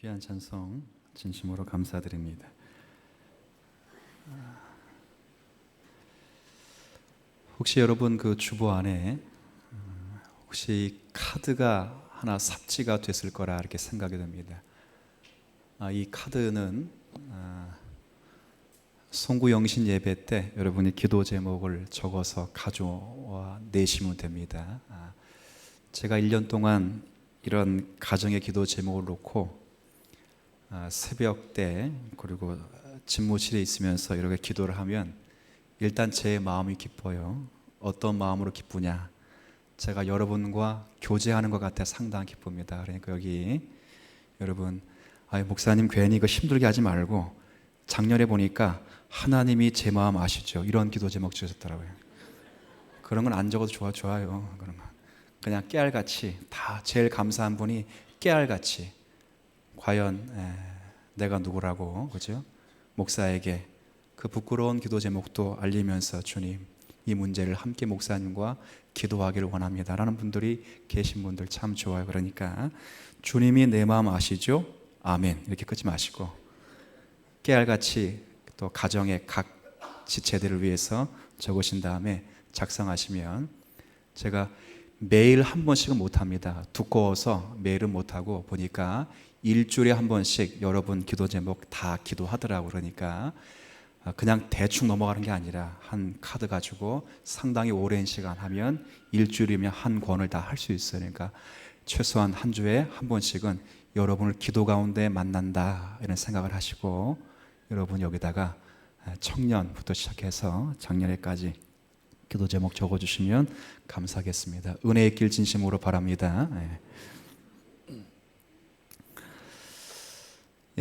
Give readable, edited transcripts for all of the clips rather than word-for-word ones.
귀한 찬송 진심으로 감사드립니다. 혹시 여러분 그 주보 안에 혹시 카드가 하나 삽지가 됐을 거라 이렇게 생각이 듭니다. 이 카드는 송구영신 예배 때 여러분이 기도 제목을 적어서 가져와 내시면 됩니다. 제가 1년 동안 이런 가정의 기도 제목을 놓고 새벽 때 그리고 집무실에 있으면서 이렇게 기도를 하면 일단 제 마음이 기뻐요. 어떤 마음으로 기쁘냐? 제가 여러분과 교제하는 것 같아 상당히 기쁩니다. 그러니까 여기 여러분, 목사님 괜히 이거 힘들게 하지 말고 작년에 보니까 하나님이 제 마음 아시죠? 이런 기도 제목 주셨더라고요. 그런 건 안 적어도 좋아요. 그런 거 그냥 깨알같이 다 제일 감사한 분이 깨알같이 과연 내가 누구라고, 그죠? 목사에게 그 부끄러운 기도 제목도 알리면서 주님, 이 문제를 함께 목사님과 기도하기를 원합니다 라는 분들이 계신 분들 참 좋아요. 그러니까 주님이 내 마음 아시죠? 아멘 이렇게 끊지 마시고 깨알같이 또 가정의 각 지체들을 위해서 적으신 다음에 작성하시면, 제가 매일 한 번씩은 못합니다. 두꺼워서 매일은 못하고 보니까 일주일에 한 번씩 여러분 기도 제목 다 기도하더라고요. 그러니까 그냥 대충 넘어가는 게 아니라 한 카드 가지고 상당히 오랜 시간 하면 일주일이면 한 권을 다 할 수 있어요. 그러니까 최소한 한 주에 한 번씩은 여러분을 기도 가운데 만난다 이런 생각을 하시고, 여러분 여기다가 청년부터 시작해서 작년에까지 기도 제목 적어주시면 감사하겠습니다. 은혜의 길 진심으로 바랍니다.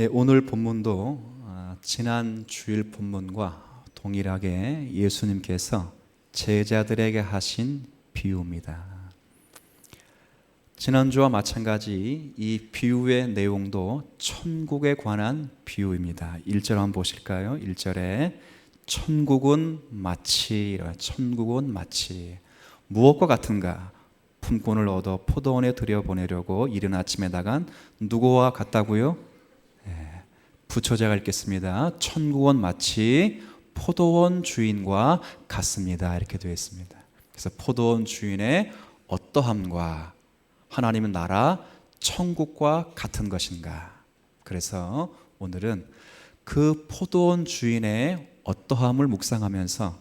오늘 본문도 지난 주일 본문과 동일하게 예수님께서 제자들에게 하신 비유입니다. 지난주와 마찬가지 이 비유의 내용도 천국에 관한 비유입니다. 1절 한번 보실까요? 1절에 천국은 마치 무엇과 같은가? 품꾼을 얻어 포도원에 들여보내려고 이른 아침에 나간 누구와 같다고요? 부처제가 읽겠습니다. 천국은 마치 포도원 주인과 같습니다 이렇게 되어 있습니다. 그래서 포도원 주인의 어떠함과 하나님의 나라 천국과 같은 것인가? 그래서 오늘은 그 포도원 주인의 어떠함을 묵상하면서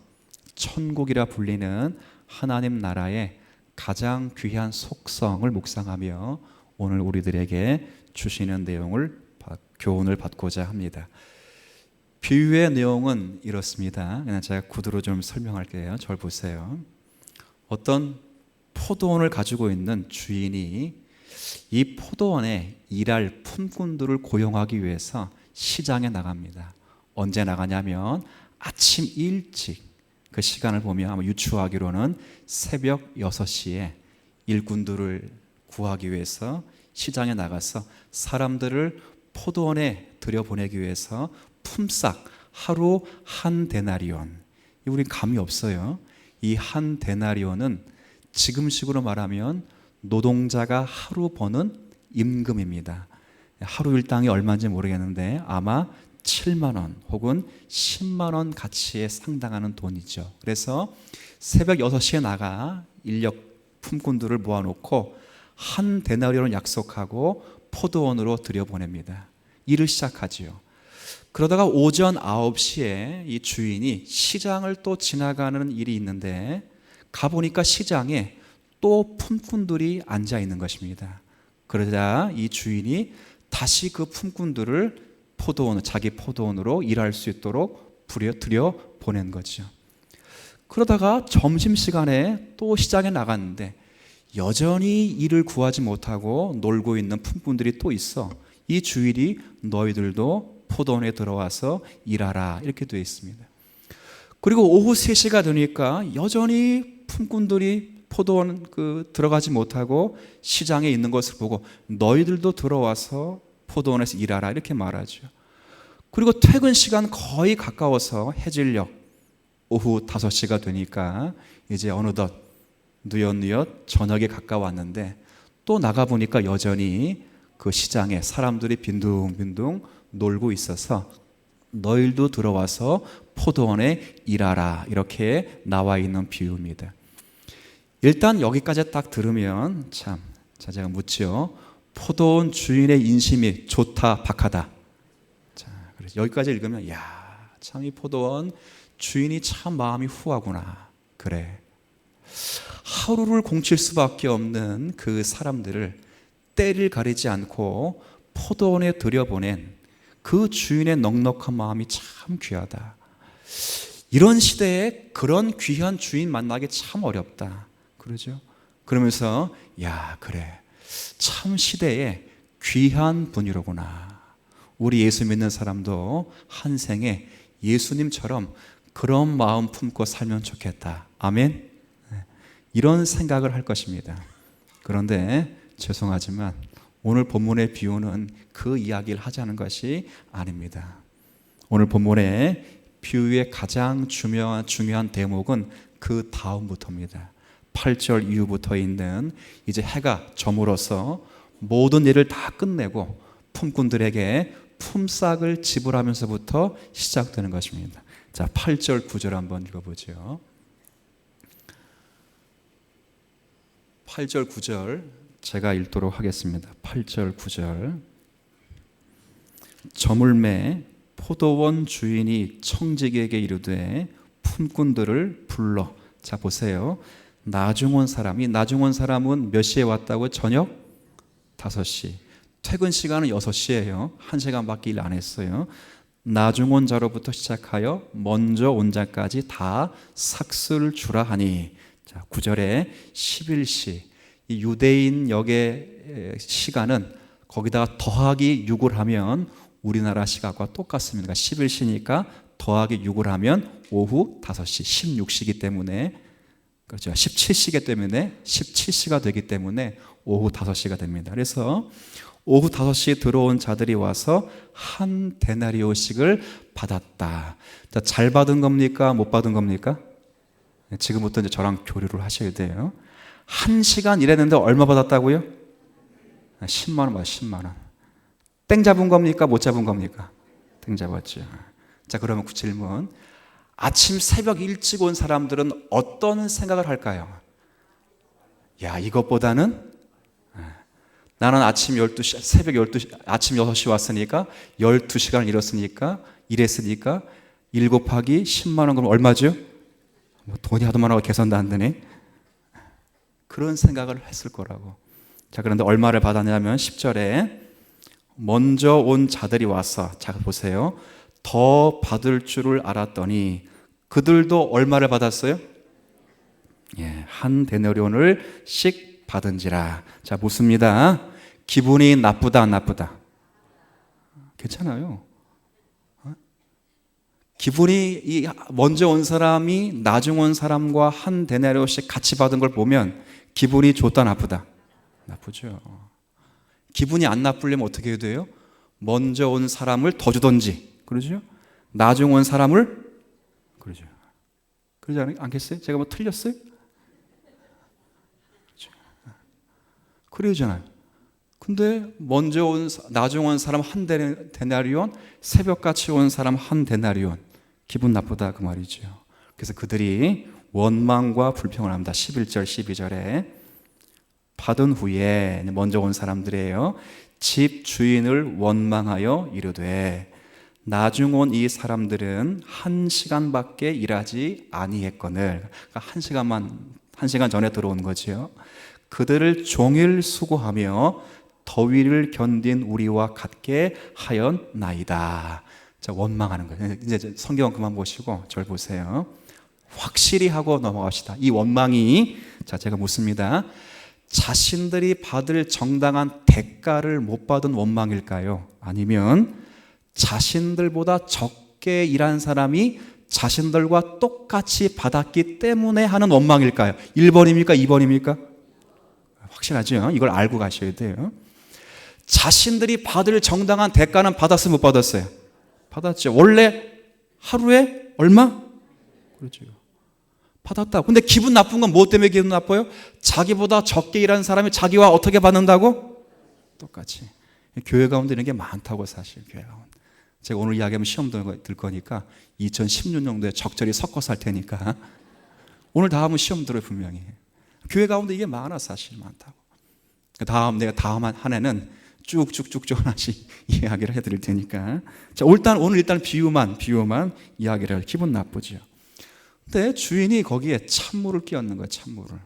천국이라 불리는 하나님 나라의 가장 귀한 속성을 묵상하며 오늘 우리들에게 주시는 내용을 교훈을 받고자 합니다. 비유의 내용은 이렇습니다. 그냥 제가 구두로 좀 설명할게요. 절 보세요. 어떤 포도원을 가지고 있는 주인이 이 포도원에 일할 품꾼들을 고용하기 위해서 시장에 나갑니다. 언제 나가냐면 아침 일찍, 그 시간을 보면 아마 유추하기로는 새벽 6시에 일꾼들을 구하기 위해서 시장에 나가서 사람들을 포도원에 들여보내기 위해서 품삯 하루 한 데나리온, 우리 감이 없어요. 이 한 데나리온은 지금식으로 말하면 노동자가 하루 버는 임금입니다. 하루 일당이 얼마인지 모르겠는데 아마 7만 원 혹은 10만 원 가치에 상당하는 돈이죠. 그래서 새벽 6시에 나가 인력 품꾼들을 모아놓고 한 데나리온을 약속하고 포도원으로 들여보냅니다. 일을 시작하지요. 그러다가 오전 9시에 이 주인이 시장을 또 지나가는 일이 있는데 가보니까 시장에 또 품꾼들이 앉아 있는 것입니다. 그러자 이 주인이 다시 그 품꾼들을 자기 포도원으로 일할 수 있도록 들여보낸 거죠. 그러다가 점심시간에 또 시장에 나갔는데 여전히 일을 구하지 못하고 놀고 있는 품꾼들이 또 있어. 이 주인이 너희들도 포도원에 들어와서 일하라 이렇게 되어 있습니다. 그리고 오후 3시가 되니까 여전히 품꾼들이 포도원 들어가지 못하고 시장에 있는 것을 보고 너희들도 들어와서 포도원에서 일하라 이렇게 말하죠. 그리고 퇴근 시간 거의 가까워서 해질녘 오후 5시가 되니까 이제 어느덧 뉘엿뉘엿 저녁에 가까웠는데 또 나가보니까 여전히 그 시장에 사람들이 빈둥빈둥 놀고 있어서 너희도 들어와서 포도원에 일하라, 이렇게 나와 있는 비유입니다. 일단 여기까지 딱 들으면 자, 제가 묻죠. 포도원 주인의 인심이 좋다, 박하다? 자, 그래서 여기까지 읽으면 참 이 포도원 주인이 참 마음이 후하구나. 그래, 하루를 공칠 수밖에 없는 그 사람들을 때를 가리지 않고 포도원에 들여보낸 그 주인의 넉넉한 마음이 참 귀하다. 이런 시대에 그런 귀한 주인 만나기 참 어렵다. 그러죠? 그러면서 그래, 참 시대에 귀한 분이로구나. 우리 예수 믿는 사람도 한 생에 예수님처럼 그런 마음 품고 살면 좋겠다. 아멘? 이런 생각을 할 것입니다. 그런데 죄송하지만 오늘 본문의 비유는 그 이야기를 하자는 것이 아닙니다. 오늘 본문의 비유의 가장 중요한 대목은 그 다음부터입니다. 8절 이후부터 있는 이제 해가 저물어서 모든 일을 다 끝내고 품꾼들에게 품삯을 지불하면서부터 시작되는 것입니다. 자, 8절 9절 한번 읽어보죠. 8절 9절 제가 읽도록 하겠습니다. 8절 9절. 저물매 포도원 주인이 청지기에게 이르되 품꾼들을 불러. 자, 보세요. 나중 온 사람이, 나중 온 사람은 몇 시에 왔다고? 저녁 5시. 퇴근 시간은 6시예요. 1시간밖에 일 안 했어요. 나중 온 자로부터 시작하여 먼저 온 자까지 다 삭슬 주라 하니. 자, 9절에 11시. 이 유대인 역의 시간은 거기다가 더하기 6을 하면 우리나라 시각과 똑같습니다. 11시니까 더하기 6을 하면 오후 5시, 16시기 때문에, 그렇죠. 17시기 때문에 17시가 되기 때문에 오후 5시가 됩니다. 그래서 오후 5시에 들어온 자들이 와서 한 데나리오씩을 받았다. 자, 잘 받은 겁니까? 못 받은 겁니까? 지금부터 이제 저랑 교류를 하셔야 돼요. 1시간 일했는데 얼마 받았다고요? 10만 원 받아요. 10만 원. 땡 잡은 겁니까? 못 잡은 겁니까? 땡 잡았죠. 자, 그러면 그 질문. 아침 새벽 일찍 온 사람들은 어떤 생각을 할까요? 이것보다는 나는 아침 12시, 새벽 12시, 아침 6시 왔으니까 12시간 일했으니까 1 곱하기 10만 원 그러면 얼마죠? 돈이 하도 많아서 계산도 안 되네. 그런 생각을 했을 거라고. 자, 그런데 얼마를 받았냐면 10절에 먼저 온 자들이 와서, 자, 보세요. 더 받을 줄을 알았더니 그들도 얼마를 받았어요? 한 데나리온을 씩 받은지라. 자, 묻습니다. 기분이 나쁘다, 안 나쁘다? 괜찮아요. 기분이 먼저 온 사람이 나중 온 사람과 한 데나리온씩 같이 받은 걸 보면 기분이 좋다, 나쁘다? 나쁘죠. 기분이 안 나쁘려면 어떻게 해야 돼요? 먼저 온 사람을 더 주던지, 그러죠? 나중 온 사람을, 그러죠. 그러지 않겠어요? 제가 뭐 틀렸어요? 그러잖아요. 근데 먼저 온, 나중 온 사람 한 데나리온, 새벽같이 온 사람 한 데나리온. 기분 나쁘다, 그 말이죠. 그래서 그들이 원망과 불평을 합니다. 11절, 12절에 받은 후에, 먼저 온 사람들이에요. 집 주인을 원망하여 이르되 나중 온 이 사람들은 1시간밖에 일하지 아니했거늘. 그러니까 1시간 전에 들어온 거죠. 그들을 종일 수고하며 더위를 견딘 우리와 같게 하였나이다. 자, 원망하는 거예요. 이제 성경 그만 보시고 절 보세요. 확실히 하고 넘어갑시다. 이 원망이, 자, 제가 묻습니다. 자신들이 받을 정당한 대가를 못 받은 원망일까요? 아니면 자신들보다 적게 일한 사람이 자신들과 똑같이 받았기 때문에 하는 원망일까요? 1번입니까? 2번입니까? 확실하죠? 이걸 알고 가셔야 돼요. 자신들이 받을 정당한 대가는 받았어요, 못 받았어요? 받았죠. 원래 하루에 얼마? 그렇죠. 받았다. 근데 기분 나쁜 건 무엇 때문에 기분 나빠요? 자기보다 적게 일하는 사람이 자기와 어떻게 받는다고? 똑같이. 교회 가운데 이런 게 많다고. 사실 교회 가운데 제가 오늘 이야기하면 시험 들 거니까 2016년도에 적절히 섞어서 할 테니까 오늘 다 하면 시험 들어요. 분명히 교회 가운데 이게 많아. 사실 많다고. 내가 다음 한 해는 쭉쭉쭉쭉 하나씩 이야기를 해드릴 테니까. 자, 오늘 일단 비유만 이야기를 할. 기분 나쁘죠. 근데 주인이 거기에 찬물을 끼얹는 거예요. 찬물을.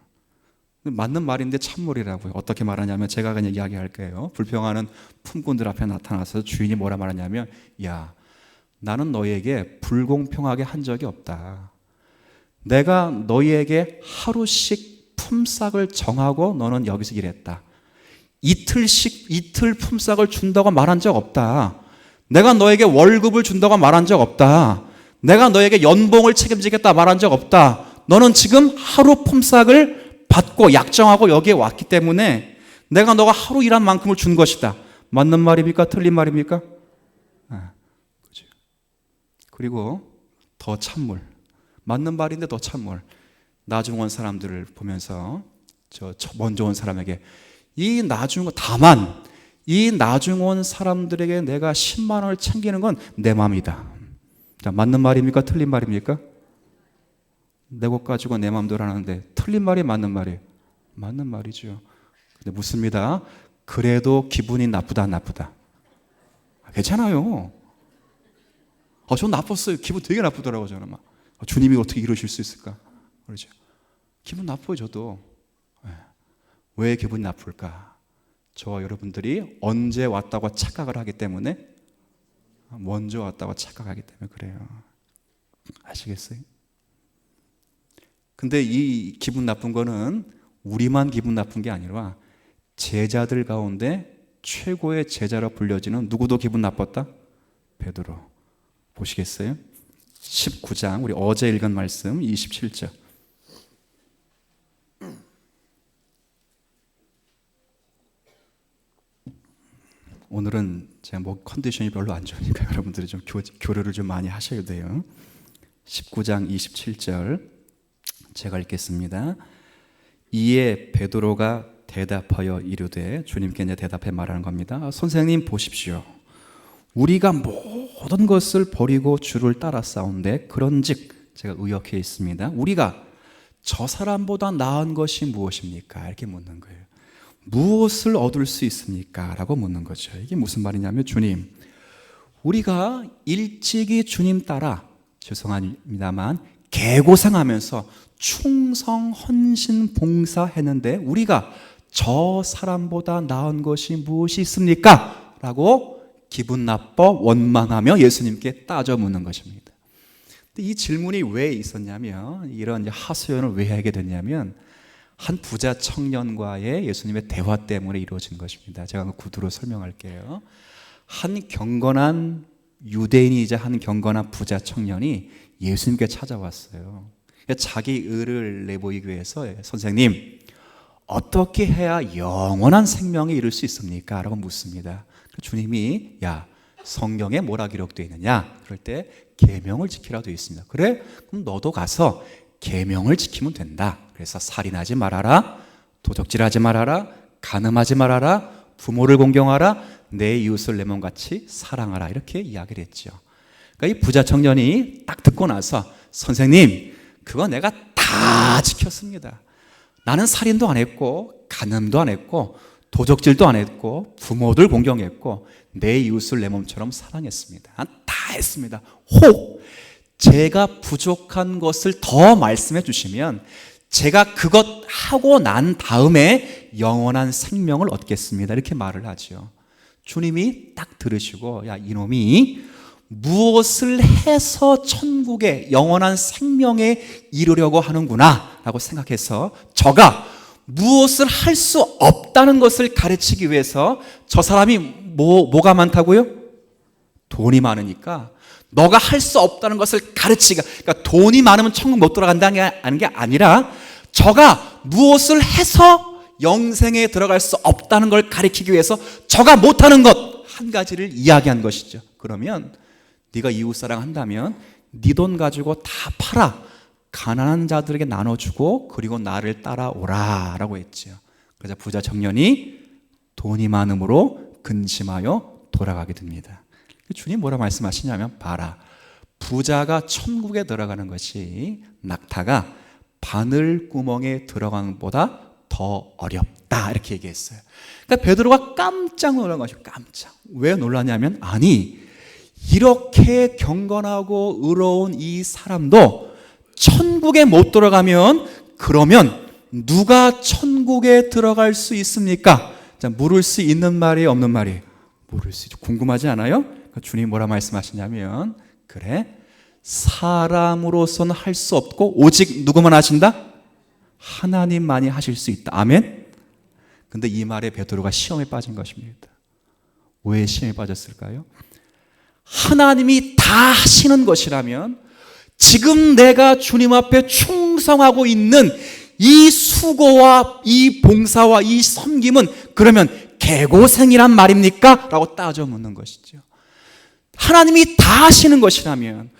맞는 말인데 찬물이라고요. 어떻게 말하냐면 제가 그냥 이야기할 거예요. 불평하는 품꾼들 앞에 나타나서 주인이 뭐라 말하냐면, 야, 나는 너희에게 불공평하게 한 적이 없다. 내가 너희에게 하루씩 품삯을 정하고 너는 여기서 일했다. 이틀 품삯을 준다고 말한 적 없다. 내가 너에게 월급을 준다고 말한 적 없다. 내가 너에게 연봉을 책임지겠다 말한 적 없다. 너는 지금 하루 품삯을 받고 약정하고 여기에 왔기 때문에 내가 너가 하루 일한 만큼을 준 것이다. 맞는 말입니까? 틀린 말입니까? 그렇죠. 그리고 더 찬물. 맞는 말인데 더 찬물. 나중 온 사람들을 보면서 먼저 온 사람에게 다만 이 나중 온 사람들에게 내가 10만 원을 챙기는 건 내 맘이다. 자, 맞는 말입니까? 틀린 말입니까? 내 것 가지고 내 맘대로 하는데 틀린 말이 맞는 말이에요. 맞는 말이죠. 근데 묻습니다. 그래도 기분이 나쁘다. 괜찮아요. 전 나빴어요. 기분 되게 나쁘더라고요. 저는 막 주님이 어떻게 이러실 수 있을까? 그러죠. 기분 나빠요. 저도. 왜 기분이 나쁠까? 저와 여러분들이 언제 왔다고 착각을 하기 때문에, 먼저 왔다고 착각하기 때문에 그래요. 아시겠어요? 근데 이 기분 나쁜 거는 우리만 기분 나쁜 게 아니라 제자들 가운데 최고의 제자로 불려지는 누구도 기분 나빴다? 베드로. 보시겠어요? 19장, 우리 어제 읽은 말씀 27절. 오늘은 제가 컨디션이 별로 안 좋으니까 여러분들이 좀 교류를 좀 많이 하셔야 돼요. 19장 27절 제가 읽겠습니다. 이에 베드로가 대답하여 이르되, 주님께 이제 대답해 말하는 겁니다. 선생님 보십시오. 우리가 모든 것을 버리고 주를 따라싸운데 그런즉, 제가 의역해 있습니다. 우리가 저 사람보다 나은 것이 무엇입니까? 이렇게 묻는 거예요. 무엇을 얻을 수 있습니까? 라고 묻는 거죠. 이게 무슨 말이냐면, 주님, 우리가 일찍이 주님 따라, 죄송합니다만 개고생하면서 충성, 헌신, 봉사했는데 우리가 저 사람보다 나은 것이 무엇이 있습니까? 라고 기분 나빠 원망하며 예수님께 따져 묻는 것입니다. 근데 이 질문이 왜 있었냐면, 이런 하소연을 왜 하게 됐냐면, 한 부자 청년과의 예수님의 대화 때문에 이루어진 것입니다. 제가 구두로 설명할게요. 한 경건한 유대인이자 한 경건한 부자 청년이 예수님께 찾아왔어요. 자기 의를 내보이기 위해서, 선생님, 어떻게 해야 영원한 생명에 이를 수 있습니까? 라고 묻습니다. 주님이, 야, 성경에 뭐라 기록되어 있느냐? 그럴 때 계명을 지키라 되어 있습니다. 그래? 그럼 너도 가서 계명을 지키면 된다. 그래서 살인하지 말아라, 도적질하지 말아라, 간음하지 말아라, 부모를 공경하라, 내 이웃을 내 몸같이 사랑하라. 이렇게 이야기를 했죠. 그러니까 이 부자 청년이 딱 듣고 나서, 선생님, 그거 내가 다 지켰습니다. 나는 살인도 안 했고, 간음도 안 했고, 도적질도 안 했고, 부모들 공경했고, 내 이웃을 내 몸처럼 사랑했습니다. 다 했습니다. 혹 제가 부족한 것을 더 말씀해 주시면 제가 그것 하고 난 다음에 영원한 생명을 얻겠습니다. 이렇게 말을 하죠. 주님이 딱 들으시고, 야, 이놈이 무엇을 해서 천국에 영원한 생명에 이르려고 하는구나 라고 생각해서, 저가 무엇을 할 수 없다는 것을 가르치기 위해서, 저 사람이 뭐가 많다고요? 돈이 많으니까 너가 할 수 없다는 것을 가르치가, 그러니까 돈이 많으면 천국 못 들어간다는 게 아니라, 저가 무엇을 해서 영생에 들어갈 수 없다는 걸 가르치기 위해서 저가 못하는 것 한 가지를 이야기한 것이죠. 그러면 네가 이웃사랑 한다면 네 돈 가지고 다 팔아 가난한 자들에게 나눠주고 그리고 나를 따라오라 라고 했죠. 그래서 부자 청년이 돈이 많음으로 근심하여 돌아가게 됩니다. 주님 뭐라 말씀하시냐면, 봐라, 부자가 천국에 들어가는 것이 낙타가 바늘구멍에 들어가는 것보다 더 어렵다, 이렇게 얘기했어요. 그러니까 베드로가 깜짝 놀란 것이죠. 깜짝. 왜 놀랐냐면, 아니, 이렇게 경건하고 의로운 이 사람도 천국에 못 들어가면, 그러면 누가 천국에 들어갈 수 있습니까? 자, 물을 수 있는 말이 없는 말이? 물을 수 있죠. 궁금하지 않아요? 그러니까 주님 뭐라 말씀하시냐면, 그래, 사람으로서는 할 수 없고 오직 누구만 하신다? 하나님만이 하실 수 있다. 아멘? 근데 이 말에 베드로가 시험에 빠진 것입니다. 왜 시험에 빠졌을까요? 하나님이 다 하시는 것이라면 지금 내가 주님 앞에 충성하고 있는 이 수고와 이 봉사와 이 섬김은 그러면 개고생이란 말입니까? 라고 따져 묻는 것이죠. 하나님이 다 하시는 것이라면,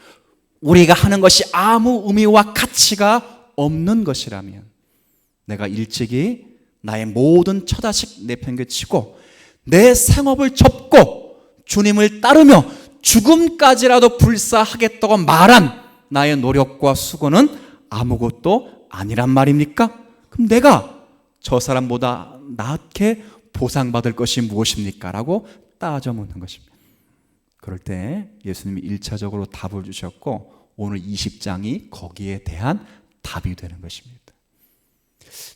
우리가 하는 것이 아무 의미와 가치가 없는 것이라면, 내가 일찍이 나의 모든 처자식 내팽개치고 내 생업을 접고 주님을 따르며 죽음까지라도 불사하겠다고 말한 나의 노력과 수고는 아무것도 아니란 말입니까? 그럼 내가 저 사람보다 낫게 보상받을 것이 무엇입니까? 라고 따져 묻는 것입니다. 그럴 때 예수님이 1차적으로 답을 주셨고, 오늘 20장이 거기에 대한 답이 되는 것입니다.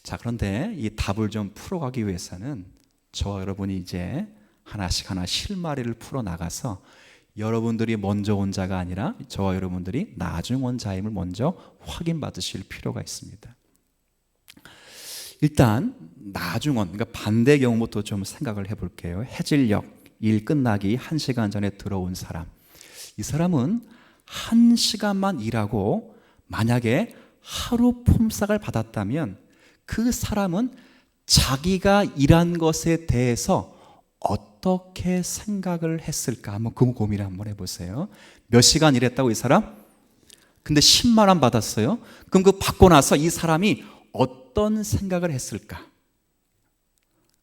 자, 그런데 이 답을 좀 풀어가기 위해서는 저와 여러분이 이제 하나씩 실마리를 풀어나가서 여러분들이 먼저 온 자가 아니라 저와 여러분들이 나중 온 자임을 먼저 확인받으실 필요가 있습니다. 일단 나중 온, 그러니까 반대 경우부터 좀 생각을 해볼게요. 해질녘 일 끝나기 1시간 전에 들어온 사람, 이 사람은 1시간만 일하고 만약에 하루 품삯을 받았다면 그 사람은 자기가 일한 것에 대해서 어떻게 생각을 했을까? 한번 그 고민을 한번 해보세요. 몇 시간 일했다고 이 사람? 근데 10만 원 받았어요. 그럼 그 받고 나서 이 사람이 어떤 생각을 했을까?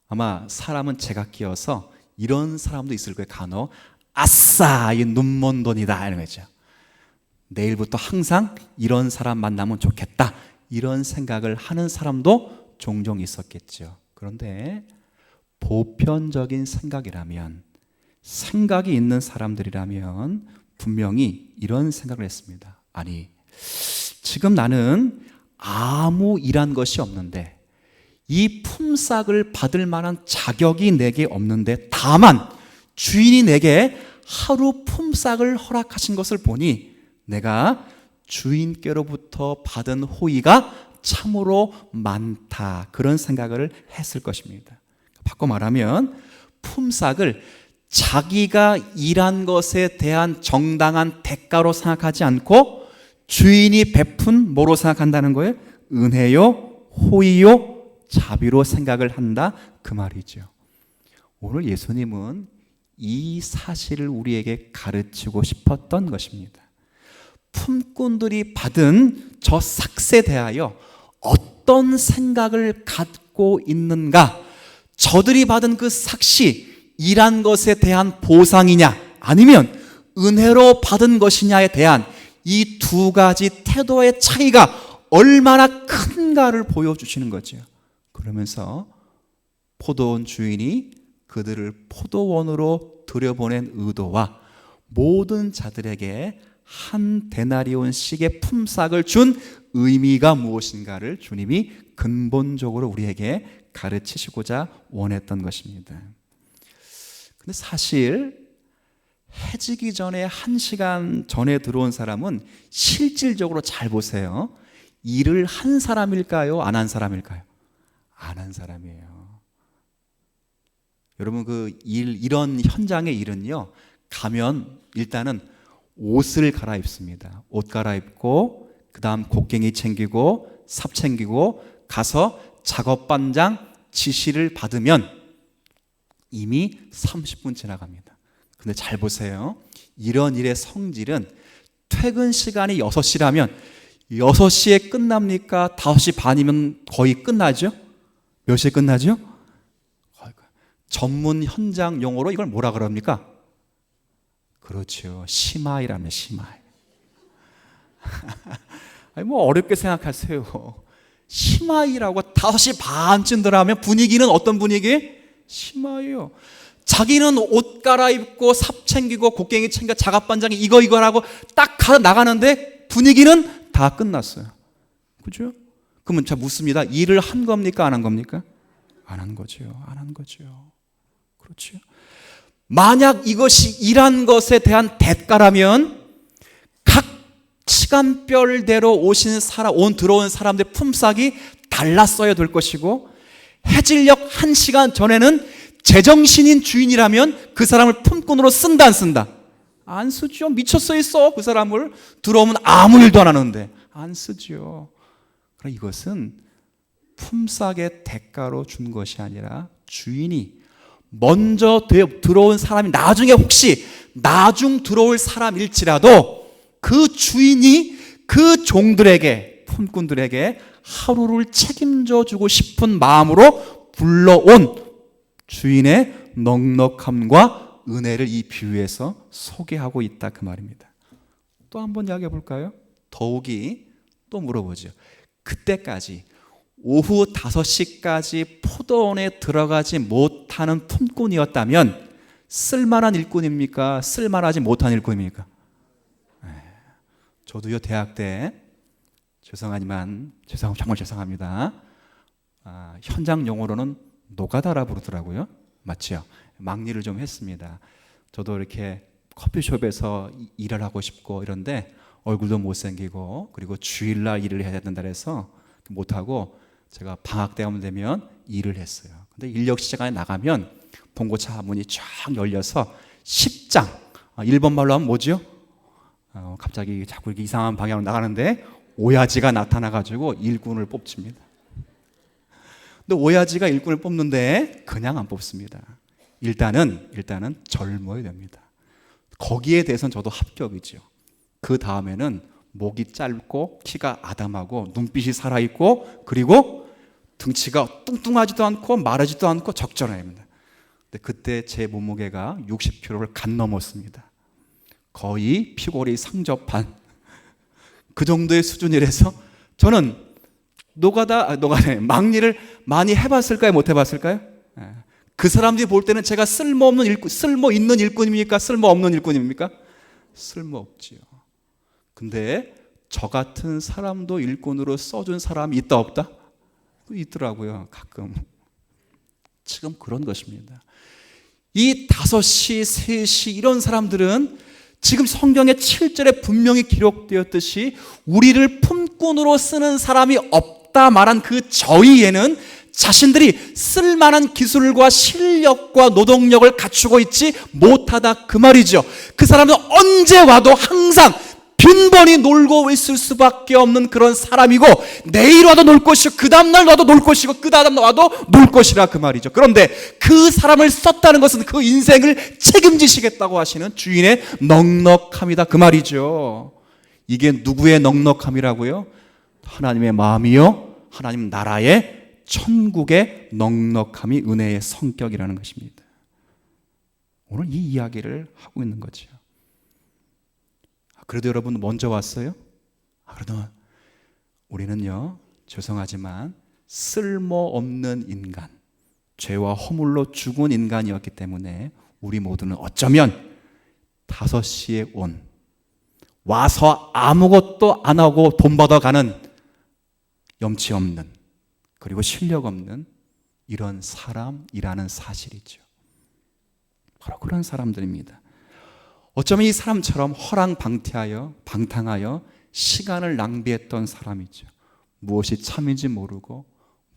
아마 사람은 제가 끼어서 이런 사람도 있을 거예요. 간혹 아싸, 이 눈먼 돈이다, 이런 거죠. 내일부터 항상 이런 사람 만나면 좋겠다, 이런 생각을 하는 사람도 종종 있었겠죠. 그런데 보편적인 생각이라면, 생각이 있는 사람들이라면 분명히 이런 생각을 했습니다. 아니, 지금 나는 아무 일한 것이 없는데, 이 품삯을 받을 만한 자격이 내게 없는데, 다만 주인이 내게 하루 품삯을 허락하신 것을 보니 내가 주인께로부터 받은 호의가 참으로 많다, 그런 생각을 했을 것입니다. 바꿔 말하면 품삯을 자기가 일한 것에 대한 정당한 대가로 생각하지 않고 주인이 베푼 뭐로 생각한다는 거예요? 은혜요, 호의요, 자비로 생각을 한다, 그 말이죠. 오늘 예수님은 이 사실을 우리에게 가르치고 싶었던 것입니다. 품꾼들이 받은 저 삭스에 대하여 어떤 생각을 갖고 있는가? 저들이 받은 그 삭시, 일한 것에 대한 보상이냐 아니면 은혜로 받은 것이냐에 대한 이 두 가지 태도의 차이가 얼마나 큰가를 보여주시는 거죠. 그러면서 포도원 주인이 그들을 포도원으로 들여보낸 의도와 모든 자들에게 한 데나리온씩의 품삯을 준 의미가 무엇인가를 주님이 근본적으로 우리에게 가르치시고자 원했던 것입니다. 근데 사실 해지기 전에 1시간 전에 들어온 사람은 실질적으로 잘 보세요. 일을 한 사람일까요? 안 한 사람일까요? 안 한 사람이에요. 여러분, 이런 현장의 일은요, 가면 일단은 옷을 갈아입습니다. 옷 갈아입고, 그 다음 곡괭이 챙기고, 삽 챙기고, 가서 작업반장 지시를 받으면 이미 30분 지나갑니다. 근데 잘 보세요. 이런 일의 성질은 퇴근 시간이 6시라면 6시에 끝납니까? 5시 반이면 거의 끝나죠? 몇 시에 끝나죠? 전문 현장 용어로 이걸 뭐라 그럽니까? 그렇죠. 시마이라며, 시마이. 아니, 뭐 어렵게 생각하세요. 시마이라고 5시 반쯤 들어가면 분위기는 어떤 분위기? 시마이요. 자기는 옷 갈아입고 삽 챙기고 곡괭이 챙겨 자갑반장이 이거 하고 딱 가서 나가는데 분위기는 다 끝났어요. 그죠? 그러면 자 묻습니다. 일을 한 겁니까? 안 한 겁니까? 안 한 거죠. 안 한 거죠. 그렇죠. 만약 이것이 일한 것에 대한 대가라면 각 시간별대로 들어온 사람들의 품삯이 달랐어야 될 것이고, 해질녘 1시간 전에는 제정신인 주인이라면 그 사람을 품꾼으로 쓴다 안 쓴다? 안 쓰죠. 미쳤어 있어. 그 사람을 들어오면 아무 일도 안 하는데 안 쓰죠. 그러나 이것은 품삯의 대가로 준 것이 아니라 주인이 먼저 들어온 사람이 나중에 혹시 나중 들어올 사람일지라도 그 주인이 그 종들에게, 품꾼들에게 하루를 책임져 주고 싶은 마음으로 불러온 주인의 넉넉함과 은혜를 이 비유에서 소개하고 있다, 그 말입니다. 또 한번 이야기해 볼까요? 더욱이 또 물어보죠. 그때까지 오후 5시까지 포도원에 들어가지 못하는 품꾼이었다면 쓸만한 일꾼입니까? 쓸만하지 못한 일꾼입니까? 저도요, 대학 때 정말 죄송합니다. 현장 용어로는 노가다라 부르더라고요. 맞죠? 막일을 좀 했습니다. 저도 이렇게 커피숍에서 일을 하고 싶고 이런데 얼굴도 못생기고 그리고 주일날 일을 해야 된다 해서 못하고 제가 방학 때만 되면 일을 했어요. 근데 인력 시장에 나가면 봉고차 문이 쫙 열려서 10장, 일본 말로 하면 뭐죠? 갑자기 자꾸 이렇게 이상한 방향으로 나가는데 오야지가 나타나가지고 일꾼을 뽑습니다. 근데 오야지가 일꾼을 뽑는데 그냥 안 뽑습니다. 일단은 젊어야 됩니다. 거기에 대해서는 저도 합격이죠. 그 다음에는 목이 짧고 키가 아담하고 눈빛이 살아있고 그리고 등치가 뚱뚱하지도 않고 마르지도 않고 적절해야 합니다. 근데 그때 제 몸무게가 60kg를 간 넘었습니다. 거의 피골이 상접한 그 정도의 수준이라서 저는 막일을 많이 해봤을까요? 못 해봤을까요? 그 사람들이 볼 때는 제가 쓸모 있는 일꾼입니까? 쓸모 없는 일꾼입니까? 쓸모 없지요. 근데 저 같은 사람도 일꾼으로 써준 사람이 있다 없다? 있더라고요, 가끔. 지금 그런 것입니다. 이 5시, 3시 이런 사람들은 지금 성경의 7절에 분명히 기록되었듯이 우리를 품꾼으로 쓰는 사람이 없다 말한 그 저희에는 자신들이 쓸만한 기술과 실력과 노동력을 갖추고 있지 못하다, 그 말이죠. 그 사람은 언제 와도 항상 빈번히 놀고 있을 수밖에 없는 그런 사람이고, 내일 와도 놀 것이고 그 다음날 와도 놀 것이고 그 다음날 와도 놀 것이라, 그 말이죠. 그런데 그 사람을 썼다는 것은 그 인생을 책임지시겠다고 하시는 주인의 넉넉함이다, 그 말이죠. 이게 누구의 넉넉함이라고요? 하나님의 마음이요, 하나님 나라의 천국의 넉넉함이 은혜의 성격이라는 것입니다. 오늘 이 이야기를 하고 있는 거죠. 그래도 여러분 먼저 왔어요? 그래도 우리는요, 죄송하지만 쓸모없는 인간, 죄와 허물로 죽은 인간이었기 때문에 우리 모두는 어쩌면 5시에 와서 아무것도 안 하고 돈 받아가는 염치 없는, 그리고 실력 없는 이런 사람이라는 사실이죠. 바로 그런 사람들입니다. 어쩌면 이 사람처럼 방탕하여 시간을 낭비했던 사람이죠. 무엇이 참인지 모르고,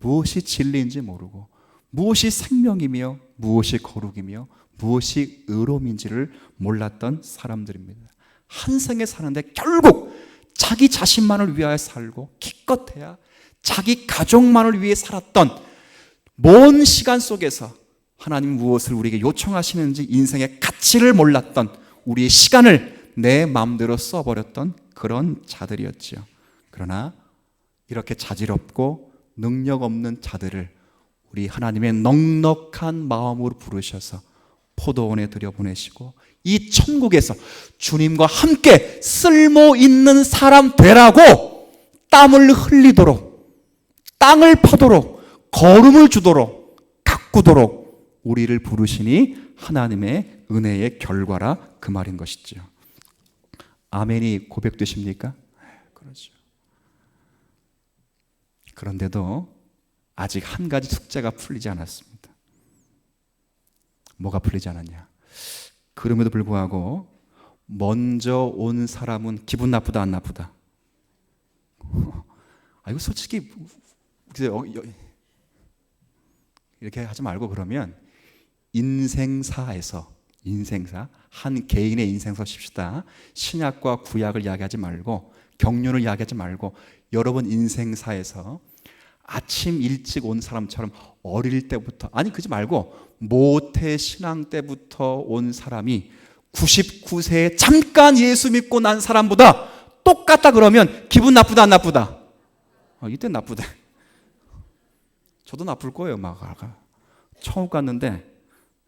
무엇이 진리인지 모르고, 무엇이 생명이며 무엇이 거룩이며 무엇이 의로움인지를 몰랐던 사람들입니다. 한 생에 사는데 결국 자기 자신만을 위하여 살고 기껏해야 자기 가족만을 위해 살았던, 먼 시간 속에서 하나님 무엇을 우리에게 요청하시는지 인생의 가치를 몰랐던, 우리의 시간을 내 마음대로 써버렸던 그런 자들이었죠. 그러나 이렇게 자질없고 능력 없는 자들을 우리 하나님의 넉넉한 마음으로 부르셔서 포도원에 들여보내시고 이 천국에서 주님과 함께 쓸모 있는 사람 되라고 땀을 흘리도록, 땅을 파도록, 거름을 주도록, 가꾸도록 우리를 부르시니 하나님의 은혜의 결과라 그 말인 것이죠. 아멘이 고백되십니까? 그렇죠. 그런데도 아직 한 가지 숙제가 풀리지 않았습니다. 뭐가 풀리지 않았냐? 그럼에도 불구하고 먼저 온 사람은 기분 나쁘다 안 나쁘다? 이거 솔직히 이렇게 하지 말고 그러면 인생사 한 개인의 인생사 씁시다. 신약과 구약을 이야기하지 말고 경륜을 이야기하지 말고 여러분 인생사에서 아침 일찍 온 사람처럼 어릴 때부터, 아니 그러지 말고 모태 신앙 때부터 온 사람이 99세에 잠깐 예수 믿고 난 사람보다 똑같다 그러면 기분 나쁘다 안 나쁘다? 이때 나쁘다. 저도 나쁠 거예요. 막 처음 갔는데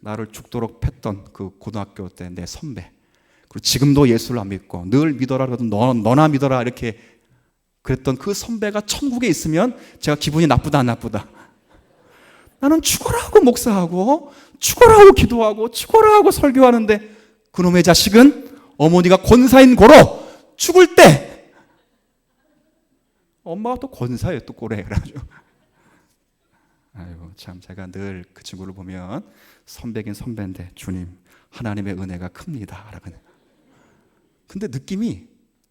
나를 죽도록 팼던 그 고등학교 때 내 선배, 그리고 지금도 예수를 안 믿고 늘 믿어라 그래도 너나 믿어라 이렇게 그랬던 그 선배가 천국에 있으면 제가 기분이 나쁘다 안 나쁘다? 나는 죽어라고 목사하고 죽어라고 기도하고 죽어라고 설교하는데 그놈의 자식은 어머니가 권사인 고로 죽을 때 엄마가 또 권사예요. 또 꼬래. 그래가지고 아이고 참, 제가 늘 그 친구를 보면 선배긴 선배인데 주님 하나님의 은혜가 큽니다. 근데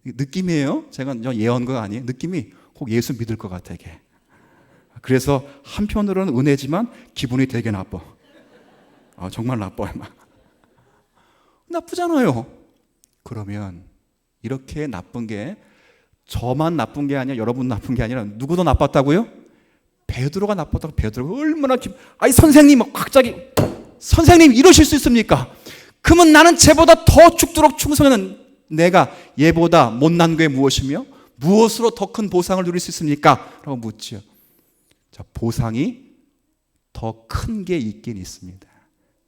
느낌이에요. 제가 예언가 아니에요. 느낌이 꼭 예수 믿을 것 같아 이게. 그래서 한편으로는 은혜지만 기분이 되게 나빠. 정말 나빠요. 나쁘잖아요. 그러면 이렇게 나쁜 게 저만 나쁜 게 아니라 여러분 나쁜 게 아니라 누구도 나빴다고요? 베드로가 나빴다고. 베드로가 얼마나 선생님 갑자기 선생님 이러실 수 있습니까? 그러면 나는 쟤보다 더 죽도록 충성하는 내가 얘보다 못난 게 무엇이며 무엇으로 더 큰 보상을 누릴 수 있습니까? 라고 묻지요. 자, 보상이 더 큰 게 있긴 있습니다.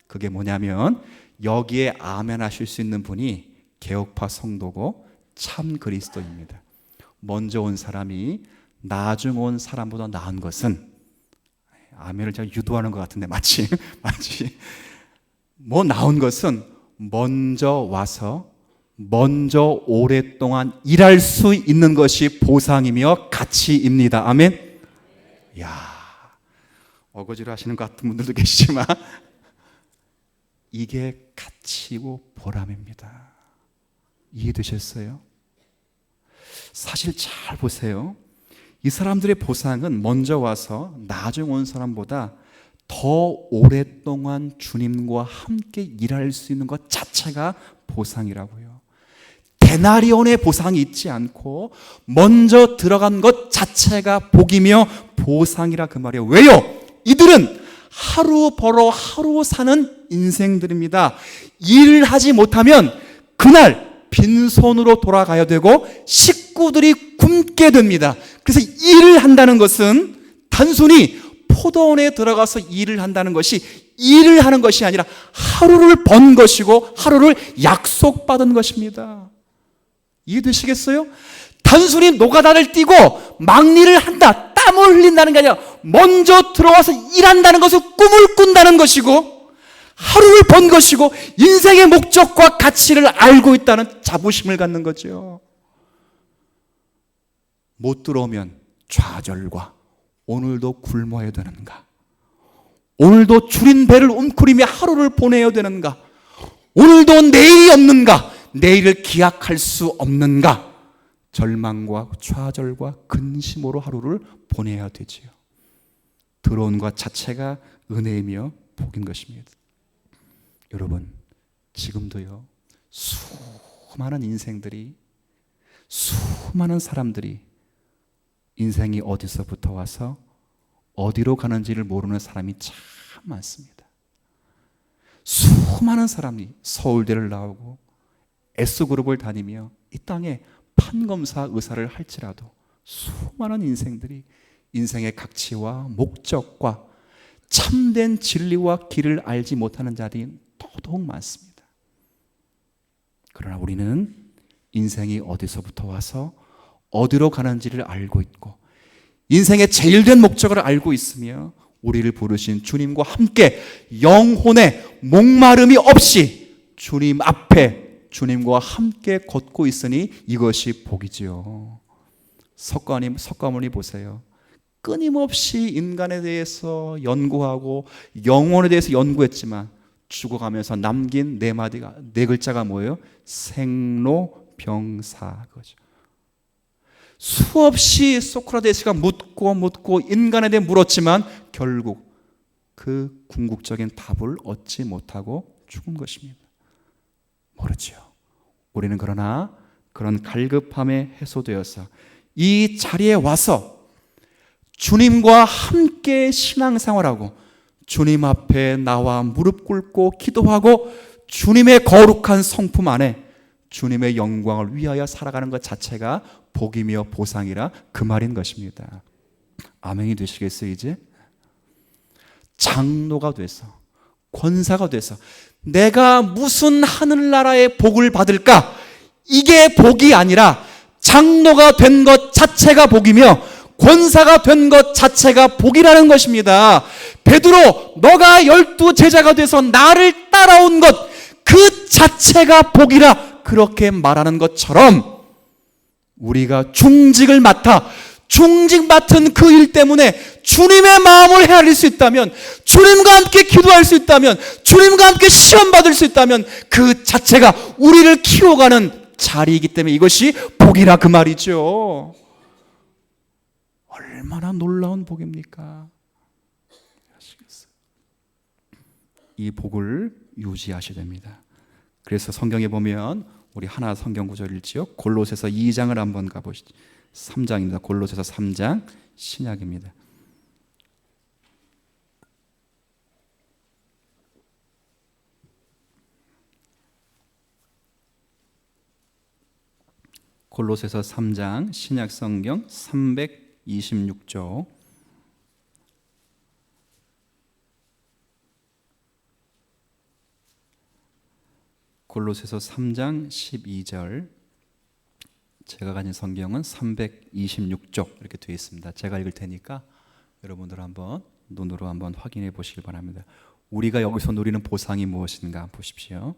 그게 뭐냐면 여기에 아멘 하실 수 있는 분이 개혁파 성도고 참 그리스도입니다. 먼저 온 사람이 나중 온 사람보다 나은 것은, 아멘을 제가 유도하는 것 같은데 마치 나은 것은 먼저 와서 먼저 오랫동안 일할 수 있는 것이 보상이며 가치입니다. 아멘. 야, 어거지로 하시는 것 같은 분들도 계시지만 이게 가치고 보람입니다. 이해되셨어요? 사실 잘 보세요. 이 사람들의 보상은 먼저 와서 나중 온 사람보다 더 오랫동안 주님과 함께 일할 수 있는 것 자체가 보상이라고요. 데나리온의 보상이 있지 않고 먼저 들어간 것 자체가 복이며 보상이라 그 말이에요. 왜요? 이들은 하루 벌어 하루 사는 인생들입니다. 일을 하지 못하면 그날 빈손으로 돌아가야 되고 식구들이 굶게 됩니다. 그래서 일을 한다는 것은 단순히 포도원에 들어가서 일을 한다는 것이 일을 하는 것이 아니라 하루를 번 것이고 하루를 약속받은 것입니다. 이해되시겠어요? 단순히 노가다를 뛰고 막일을 한다, 땀을 흘린다는 게 아니라 먼저 들어와서 일한다는 것을 꿈을 꾼다는 것이고 하루를 번 것이고 인생의 목적과 가치를 알고 있다는 자부심을 갖는 거죠. 못 들어오면 좌절과 오늘도 굶어야 되는가, 오늘도 줄인 배를 움츠리며 하루를 보내야 되는가, 오늘도 내일이 없는가, 내일을 기약할 수 없는가, 절망과 좌절과 근심으로 하루를 보내야 되지요. 들어온 것 자체가 은혜이며 복인 것입니다. 여러분, 지금도요, 수많은 인생들이, 수많은 사람들이 인생이 어디서부터 와서 어디로 가는지를 모르는 사람이 참 많습니다. 수많은 사람이 서울대를 나오고 S그룹을 다니며 이 땅에 판검사 의사를 할지라도 수많은 인생들이 인생의 가치와 목적과 참된 진리와 길을 알지 못하는 자들이 더더욱 많습니다. 그러나 우리는 인생이 어디서부터 와서 어디로 가는지를 알고 있고 인생의 제일 된 목적을 알고 있으며 우리를 부르신 주님과 함께 영혼의 목마름이 없이 주님 앞에 주님과 함께 걷고 있으니 이것이 복이지요. 석가모니 보세요. 끊임없이 인간에 대해서 연구하고 영혼에 대해서 연구했지만 죽어가면서 남긴 네 글자가 뭐예요? 생로병사 거죠. 수없이 소크라테스가 묻고 인간에 대해 물었지만 결국 그 궁극적인 답을 얻지 못하고 죽은 것입니다. 모르지요. 우리는 그러나 그런 갈급함에 해소되어서 이 자리에 와서 주님과 함께 신앙생활하고 주님 앞에 나와 무릎 꿇고 기도하고 주님의 거룩한 성품 안에 주님의 영광을 위하여 살아가는 것 자체가 복이며 보상이라 그 말인 것입니다. 아멘이 되시겠어요? 이제 장로가 돼서 권사가 돼서 내가 무슨 하늘나라의 복을 받을까? 이게 복이 아니라 장로가 된 것 자체가 복이며 권사가 된 것 자체가 복이라는 것입니다. 베드로, 너가 12 제자가 돼서 나를 따라온 것 그 자체가 복이라 그렇게 말하는 것처럼 우리가 중직을 맡아 중직 맡은 그 일 때문에 주님의 마음을 헤아릴 수 있다면, 주님과 함께 기도할 수 있다면, 주님과 함께 시험 받을 수 있다면 그 자체가 우리를 키워가는 자리이기 때문에 이것이 복이라 그 말이죠. 얼마나 놀라운 복입니까? 이 복을 유지하셔야 됩니다. 그래서 성경에 보면 우리 하나 성경 구절 읽지요. 골로새서 2장을 한번 가보시죠. 3장입니다. 골로새서 3장 신약입니다. 골로새서 3장 신약 성경 326조. 골로새서 3장 12절. 제가 가진 성경은 326쪽 이렇게 되어 있습니다. 제가 읽을 테니까 여러분들 한번 눈으로 한번 확인해 보시길 바랍니다. 우리가 여기서 누리는 보상이 무엇인가 보십시오.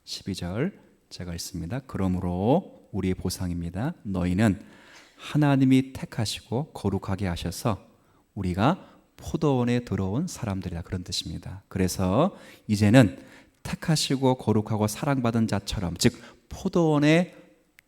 12절 제가 읽습니다. 그러므로 우리의 보상입니다. 너희는 하나님이 택하시고 거룩하게 하셔서 우리가 포도원에 들어온 사람들이다, 그런 뜻입니다. 그래서 이제는 택하시고 거룩하고 사랑받은 자처럼, 즉 포도원에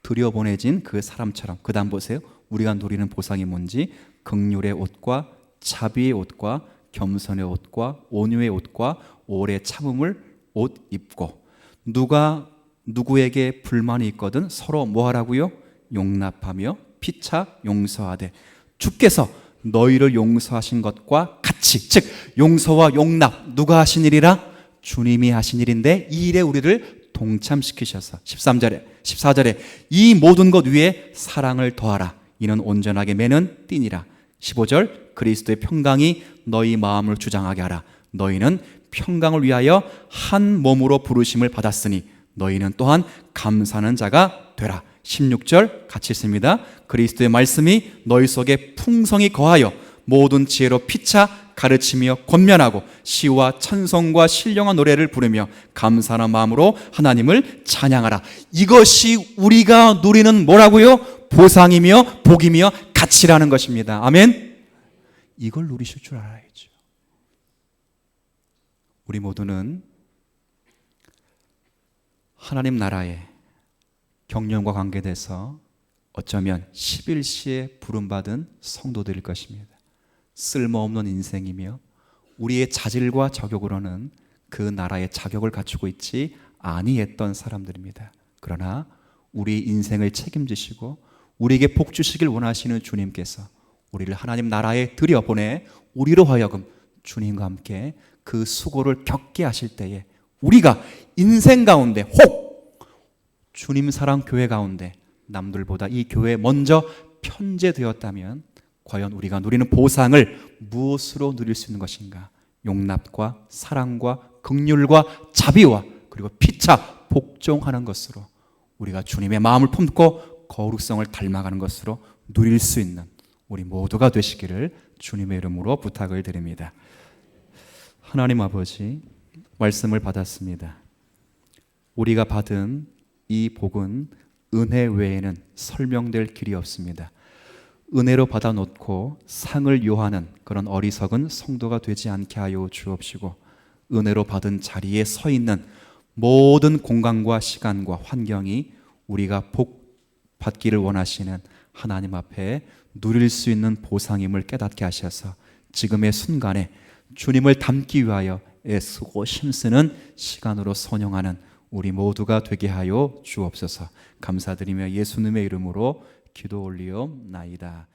들여보내진 그 사람처럼, 그 다음 보세요. 우리가 누리는 보상이 뭔지, 긍휼의 옷과 자비의 옷과 겸손의 옷과 온유의 옷과 오래 참음을 옷 입고, 누가 누구에게 불만이 있거든 서로 뭐 하라고요? 용납하며 피차 용서하되 주께서 너희를 용서하신 것과 같이, 즉 용서와 용납 누가 하신 일이라? 주님이 하신 일인데 이 일에 우리를 동참시키셔서 13절에 14절에 이 모든 것 위에 사랑을 더하라. 이는 온전하게 매는 띠니라. 15절 그리스도의 평강이 너희 마음을 주장하게 하라. 너희는 평강을 위하여 한 몸으로 부르심을 받았으니 너희는 또한 감사하는 자가 되라. 16절 같이 있습니다. 그리스도의 말씀이 너희 속에 풍성히 거하여 모든 지혜로 피차 가르치며 권면하고 시와 찬송과 신령한 노래를 부르며 감사하는 마음으로 하나님을 찬양하라. 이것이 우리가 누리는 뭐라고요? 보상이며 복이며 가치라는 것입니다. 아멘. 이걸 누리실 줄 알아야죠. 우리 모두는 하나님 나라의 경륜과 관계돼서 어쩌면 11시에 부름받은 성도들일 것입니다. 쓸모없는 인생이며 우리의 자질과 저격으로는 그 나라의 자격을 갖추고 있지 아니했던 사람들입니다. 그러나 우리 인생을 책임지시고 우리에게 복 주시길 원하시는 주님께서 우리를 하나님 나라에 들여보내 우리로 하여금 주님과 함께 그 수고를 겪게 하실 때에 우리가 인생 가운데 혹 주님 사랑 교회 가운데 남들보다 이 교회에 먼저 편재되었다면 과연 우리가 누리는 보상을 무엇으로 누릴 수 있는 것인가? 용납과 사랑과 긍휼과 자비와 그리고 피차 복종하는 것으로 우리가 주님의 마음을 품고 거룩성을 닮아가는 것으로 누릴 수 있는 우리 모두가 되시기를 주님의 이름으로 부탁을 드립니다. 하나님 아버지, 말씀을 받았습니다. 우리가 받은 이 복은 은혜 외에는 설명될 길이 없습니다. 은혜로 받아놓고 상을 요하는 그런 어리석은 성도가 되지 않게 하여 주옵시고, 은혜로 받은 자리에 서 있는 모든 공간과 시간과 환경이 우리가 복 받기를 원하시는 하나님 앞에 누릴 수 있는 보상임을 깨닫게 하셔서 지금의 순간에 주님을 닮기 위하여 애쓰고 힘쓰는 시간으로 선용하는 우리 모두가 되게 하여 주옵소서. 감사드리며 예수님의 이름으로 기도 올리옵나이다.